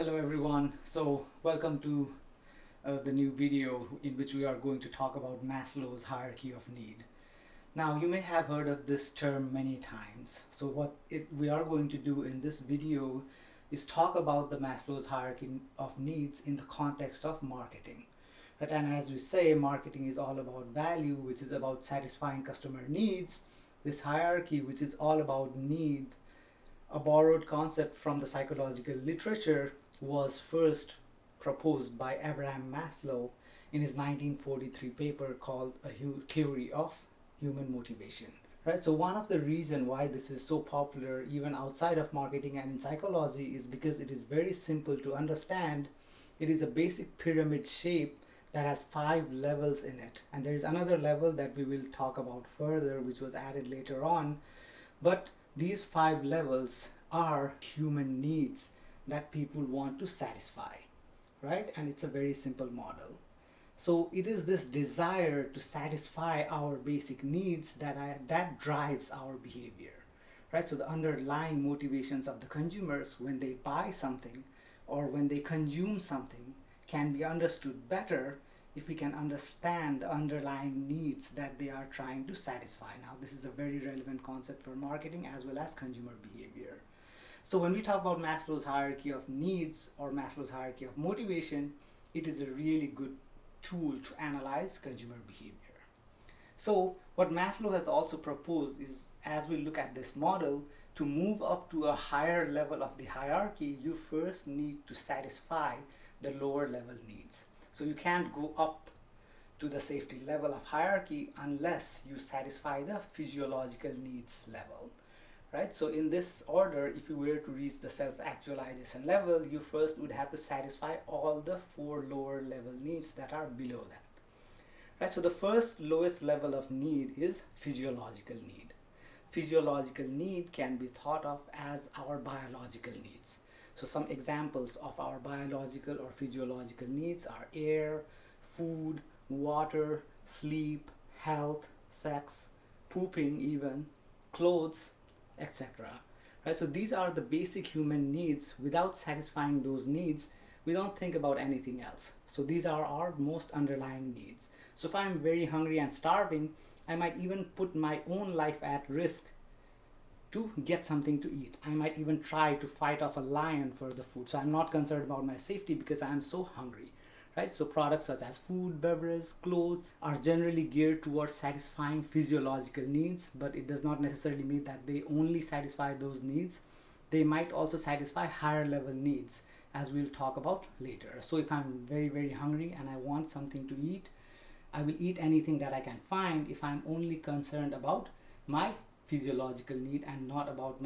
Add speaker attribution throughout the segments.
Speaker 1: Hello everyone. So welcome to the new video in which we are going to talk about Maslow's hierarchy of need. Now you may have heard of this term many times. So we are going to do in this video is talk about the Maslow's hierarchy of needs in the context of marketing. Right? And as we say, marketing is all about value, which is about satisfying customer needs. This hierarchy, which is all about need, a borrowed concept from the psychological literature, was first proposed by Abraham Maslow in his 1943 paper called A Theory of Human Motivation. Right? So one of the reasons why this is so popular even outside of marketing and in psychology is because it is very simple to understand. It is a basic pyramid shape that has 5 levels in it, and there is another level that we will talk about further which was added later on. But these 5 levels are human needs that people want to satisfy, right? And it's a very simple model. So it is this desire to satisfy our basic needs that drives our behavior, right? So the underlying motivations of the consumers when they buy something or when they consume something can be understood better if we can understand the underlying needs that they are trying to satisfy. Now, this is a very relevant concept for marketing as well as consumer behavior. So when we talk about Maslow's hierarchy of needs or Maslow's hierarchy of motivation, it is a really good tool to analyze consumer behavior. So what Maslow has also proposed is, as we look at this model, to move up to a higher level of the hierarchy, you first need to satisfy the lower level needs. So you can't go up to the safety level of hierarchy unless you satisfy the physiological needs level, right? So in this order, if you were to reach the self-actualization level, you first would have to satisfy all the 4 lower level needs that are below that, right? So the first lowest level of need is physiological need. Physiological need can be thought of as our biological needs. So some examples of our biological or physiological needs are air, food, water, sleep, health, sex, pooping even, clothes, etc. Right? So these are the basic human needs. Without satisfying those needs, we don't think about anything else. So these are our most underlying needs. So if I'm very hungry and starving, I might even put my own life at risk to get something to eat. I might even try to fight off a lion for the food. So I'm not concerned about my safety because I'm so hungry, right? So products such as food, beverages, clothes are generally geared towards satisfying physiological needs, but it does not necessarily mean that they only satisfy those needs. They might also satisfy higher level needs, as we'll talk about later. So if I'm very, very hungry and I want something to eat, I will eat anything that I can find if I'm only concerned about my physiological need and not about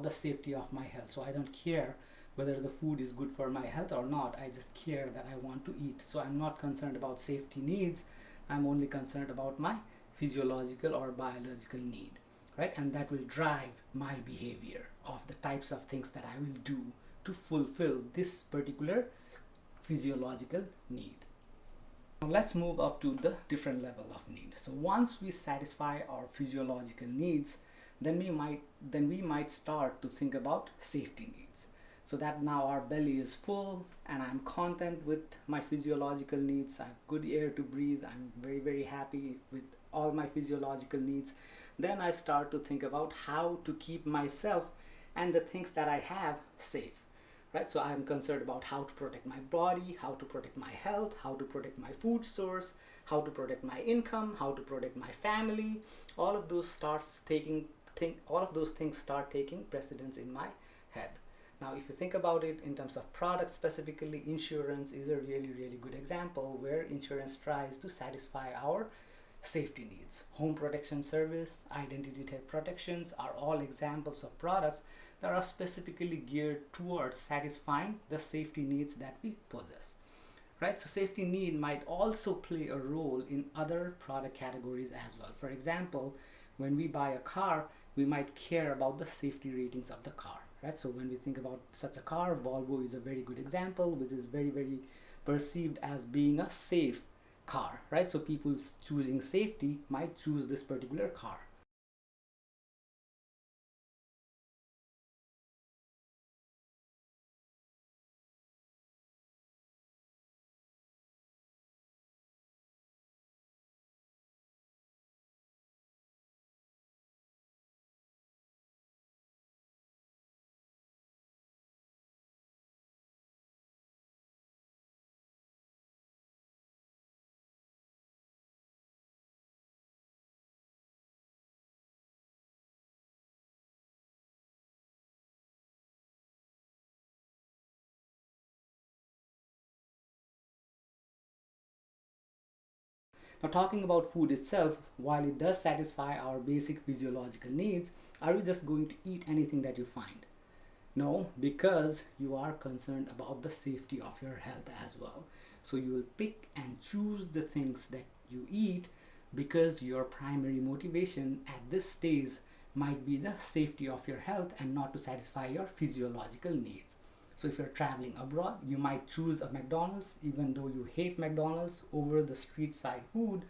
Speaker 1: the safety of my health. So I don't care whether the food is good for my health or not. I just care that I want to eat. So I'm not concerned about safety needs. I'm only concerned about my physiological or biological need, right? And that will drive my behavior of the types of things that I will do to fulfill this particular physiological need. Now let's move up to the different level of need. So once we satisfy our physiological needs, then we might start to think about safety needs. So that now our belly is full and I'm content with my physiological needs. I have good air to breathe. I'm very, very happy with all my physiological needs. Then I start to think about how to keep myself and the things that I have safe. Right? So I'm concerned about how to protect my body, how to protect my health, how to protect my food source, how to protect my income, how to protect my family. All of those things start taking precedence in my head. Now, if you think about it in terms of products specifically, insurance is a really, really good example where insurance tries to satisfy our safety needs. Home protection service, identity theft protections are all examples of products that are specifically geared towards satisfying the safety needs that we possess, right? So safety need might also play a role in other product categories as well. For example, when we buy a car, we might care about the safety ratings of the car, right? So when we think about such a car, Volvo is a very good example, which is very, very perceived as being a safe car, right? So people choosing safety might choose this particular car. Now, talking about food itself, while it does satisfy our basic physiological needs, are you just going to eat anything that you find? No, because you are concerned about the safety of your health as well. So you will pick and choose the things that you eat because your primary motivation at this stage might be the safety of your health and not to satisfy your physiological needs. So if you're traveling abroad, you might choose a McDonald's even though you hate McDonald's over the street side food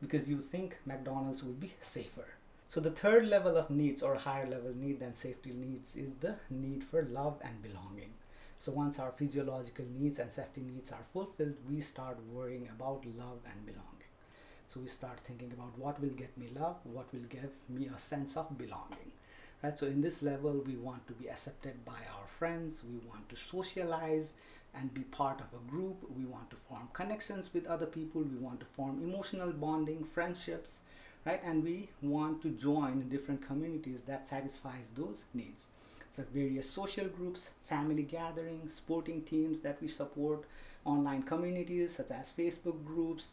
Speaker 1: because you think McDonald's would be safer. So the third level of needs, or higher level need than safety needs, is the need for love and belonging. So once our physiological needs and safety needs are fulfilled, we start worrying about love and belonging. So we start thinking about what will get me love, what will give me a sense of belonging. Right? So in this level, we want to be accepted by our friends, we want to socialize and be part of a group, we want to form connections with other people, we want to form emotional bonding, friendships, right? And we want to join different communities that satisfies those needs. So various social groups, family gatherings, sporting teams that we support, online communities such as Facebook groups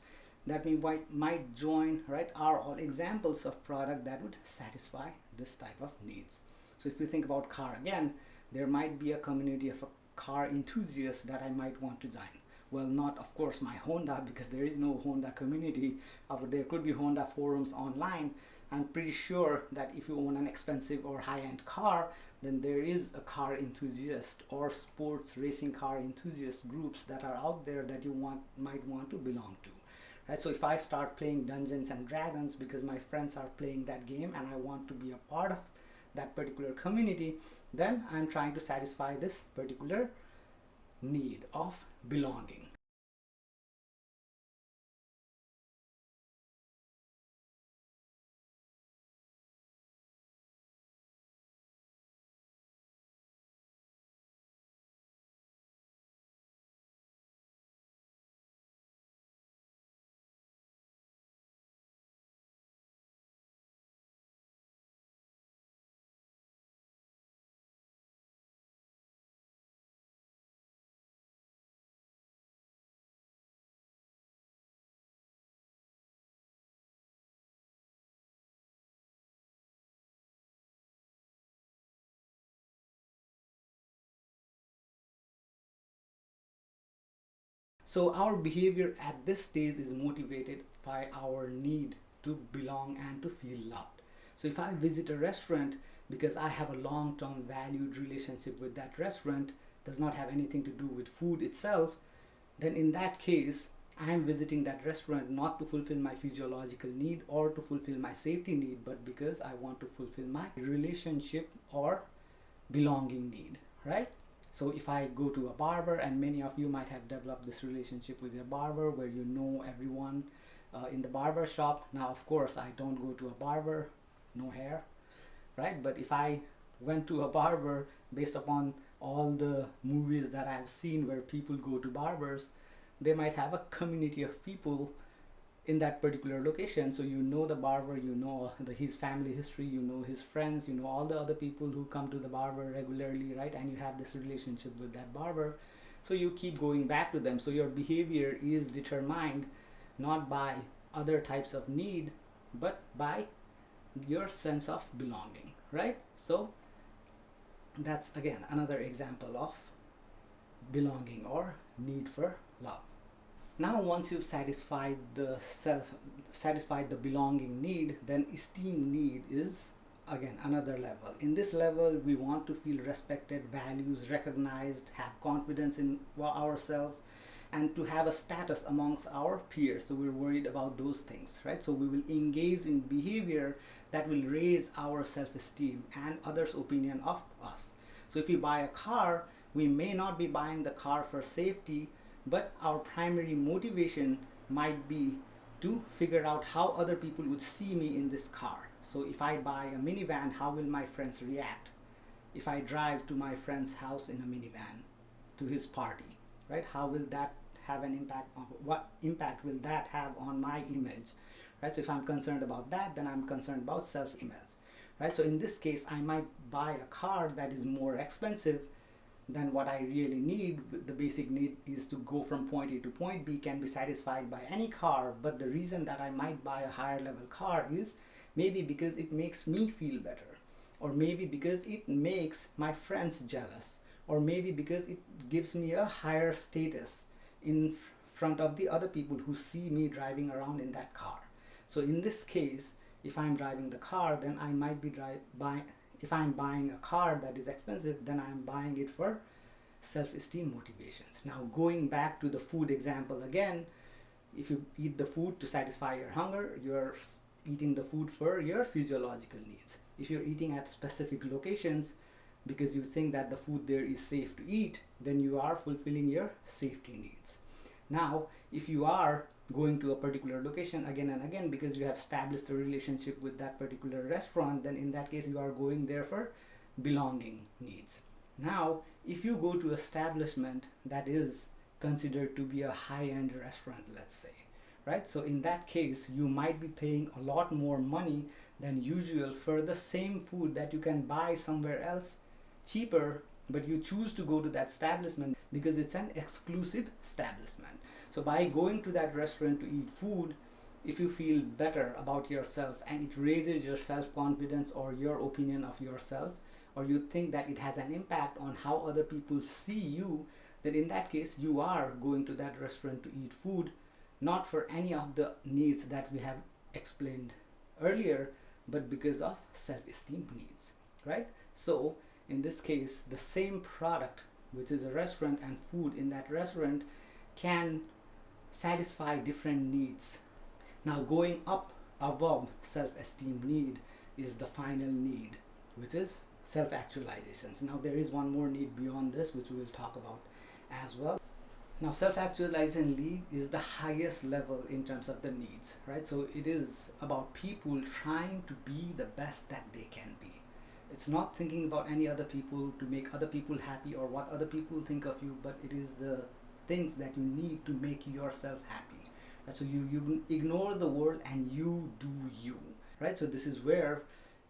Speaker 1: that we might join, right, are all examples of product that would satisfy this type of needs. So if you think about car again, there might be a community of a car enthusiasts that I might want to join. Well, not of course my Honda, because there is no Honda community. There could be Honda forums online. I'm pretty sure that if you own an expensive or high-end car, then there is a car enthusiast or sports racing car enthusiast groups that are out there that you might want to belong to. Right? So if I start playing Dungeons and Dragons because my friends are playing that game and I want to be a part of that particular community, then I'm trying to satisfy this particular need of belonging. So our behavior at this stage is motivated by our need to belong and to feel loved. So if I visit a restaurant because I have a long-term valued relationship with that restaurant, does not have anything to do with food itself, then in that case, I am visiting that restaurant not to fulfill my physiological need or to fulfill my safety need, but because I want to fulfill my relationship or belonging need, right? So if I go to a barber, and many of you might have developed this relationship with your barber where you know everyone in the barber shop. Now, of course, I don't go to a barber, no hair, right? But if I went to a barber based upon all the movies that I've seen where people go to barbers, they might have a community of people in that particular location. So you know the barber, you know his family history, you know his friends, you know all the other people who come to the barber regularly, right? And you have this relationship with that barber, so you keep going back to them. So your behavior is determined not by other types of need, but by your sense of belonging, right? So that's again another example of belonging or need for love. Now once you've satisfied the belonging need, then esteem need is again another level. In this level, we want to feel respected, values, recognized, have confidence in ourselves, and to have a status amongst our peers. So we're worried about those things, right? So we will engage in behavior that will raise our self-esteem and others' opinion of us. So if we buy a car, we may not be buying the car for safety, but our primary motivation might be to figure out how other people would see me in this car. So if I buy a minivan, how will my friends react? If I drive to my friend's house in a minivan to his party, right? How will that have an impact on, what impact will that have on my image, right? So if I'm concerned about that, then I'm concerned about self-image, right? So in this case, I might buy a car that is more expensive then what I really need, the basic need is to go from point A to point B, can be satisfied by any car. But the reason that I might buy a higher level car is maybe because it makes me feel better, or maybe because it makes my friends jealous, or maybe because it gives me a higher status in front of the other people who see me driving around in that car. So in this case, if I'm driving the car, then I might be if I'm buying a car that is expensive, then I'm buying it for self-esteem motivations. Now going back to the food example again, if you eat the food to satisfy your hunger, you're eating the food for your physiological needs. If you're eating at specific locations because you think that the food there is safe to eat, then you are fulfilling your safety needs. Now, if you are going to a particular location again and again because you have established a relationship with that particular restaurant, then in that case you are going there for belonging needs. Now, if you go to an establishment that is considered to be a high-end restaurant, let's say, right? So in that case, you might be paying a lot more money than usual for the same food that you can buy somewhere else cheaper, but you choose to go to that establishment because it's an exclusive establishment. So by going to that restaurant to eat food, if you feel better about yourself and it raises your self-confidence or your opinion of yourself, or you think that it has an impact on how other people see you, then in that case you are going to that restaurant to eat food, not for any of the needs that we have explained earlier, but because of self-esteem needs, right? So in this case, the same product, which is a restaurant, and food in that restaurant can satisfy different needs. Now going up above self-esteem need is the final need, which is self-actualization. Now there is one more need beyond this which we will talk about as well. Now self-actualization need is the highest level in terms of the needs, right? So it is about people trying to be the best that they can be. It's not thinking about any other people to make other people happy or what other people think of you, but it is the things that you need to make yourself happy. Right? So you ignore the world and you do you, right? So this is where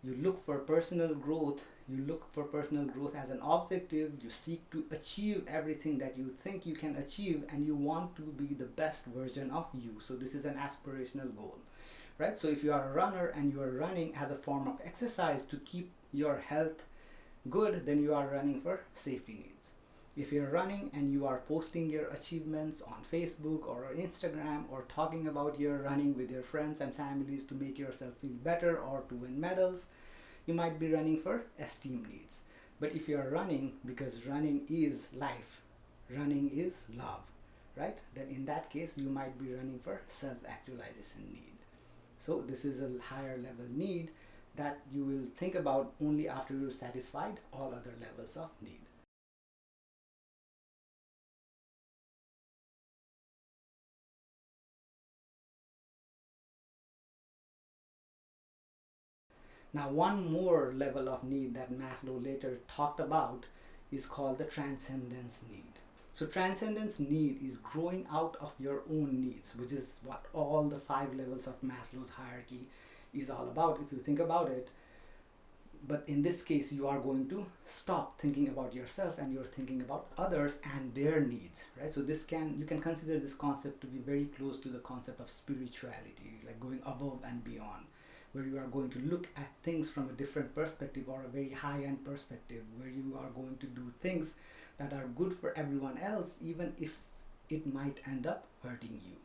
Speaker 1: you look for personal growth. You look for personal growth as an objective. You seek to achieve everything that you think you can achieve, and you want to be the best version of you. So this is an aspirational goal, right? So if you are a runner and you are running as a form of exercise to keep your health good, then you are running for safety needs. If you're running and you are posting your achievements on Facebook or on Instagram, or talking about your running with your friends and families to make yourself feel better or to win medals, you might be running for esteem needs. But if you're running because running is life, running is love, right? Then in that case, you might be running for self-actualization need. So this is a higher level need that you will think about only after you've satisfied all other levels of need. Now, one more level of need that Maslow later talked about is called the transcendence need. So transcendence need is growing out of your own needs, which is what all the 5 levels of Maslow's hierarchy is all about, if you think about it. But in this case, you are going to stop thinking about yourself and you're thinking about others and their needs, right? So you can consider this concept to be very close to the concept of spirituality, like going above and beyond, where you are going to look at things from a different perspective, or a very high-end perspective, where you are going to do things that are good for everyone else, even if it might end up hurting you,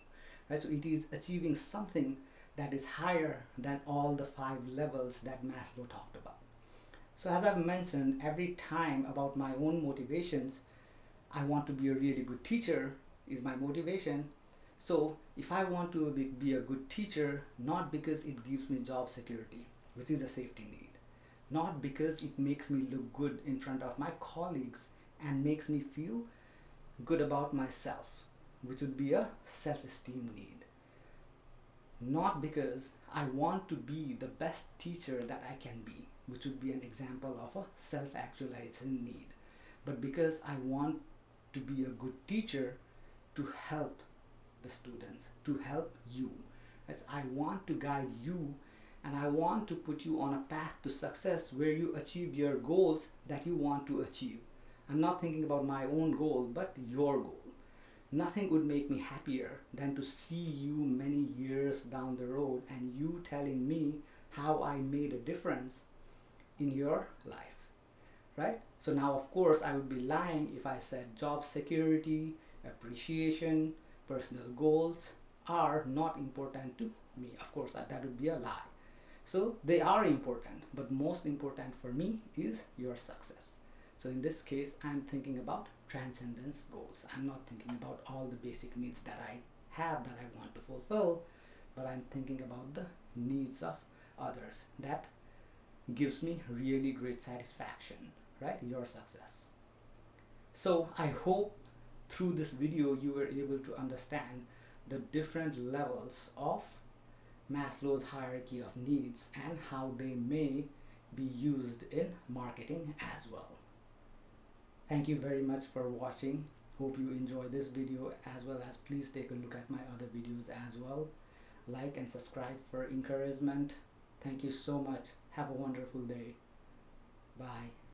Speaker 1: right? So it is achieving something that is higher than all the 5 levels that Maslow talked about. So as I've mentioned every time about my own motivations, I want to be a really good teacher is my motivation. So if I want to be a good teacher, not because it gives me job security, which is a safety need, not because it makes me look good in front of my colleagues and makes me feel good about myself, which would be a self-esteem need, not because I want to be the best teacher that I can be, which would be an example of a self-actualization need, but because I want to be a good teacher to help the students, to help you. As I want to guide you, and I want to put you on a path to success where you achieve your goals that you want to achieve. I'm not thinking about my own goal, but your goal. Nothing would make me happier than to see you many years down the road and you telling me how I made a difference in your life, right? So now, of course, I would be lying if I said job security, appreciation, personal goals are not important to me. Of course, that would be a lie. So they are important, but most important for me is your success. So in this case, I'm thinking about transcendence goals. I'm not thinking about all the basic needs that I have that I want to fulfill, but I'm thinking about the needs of others. That gives me really great satisfaction, right? Your success. So I hope through this video you were able to understand the different levels of Maslow's hierarchy of needs and how they may be used in marketing as well. Thank you very much for watching. Hope you enjoy this video, as well as please take a look at my other videos as well. Like and subscribe for encouragement. Thank you so much. Have a wonderful day. Bye.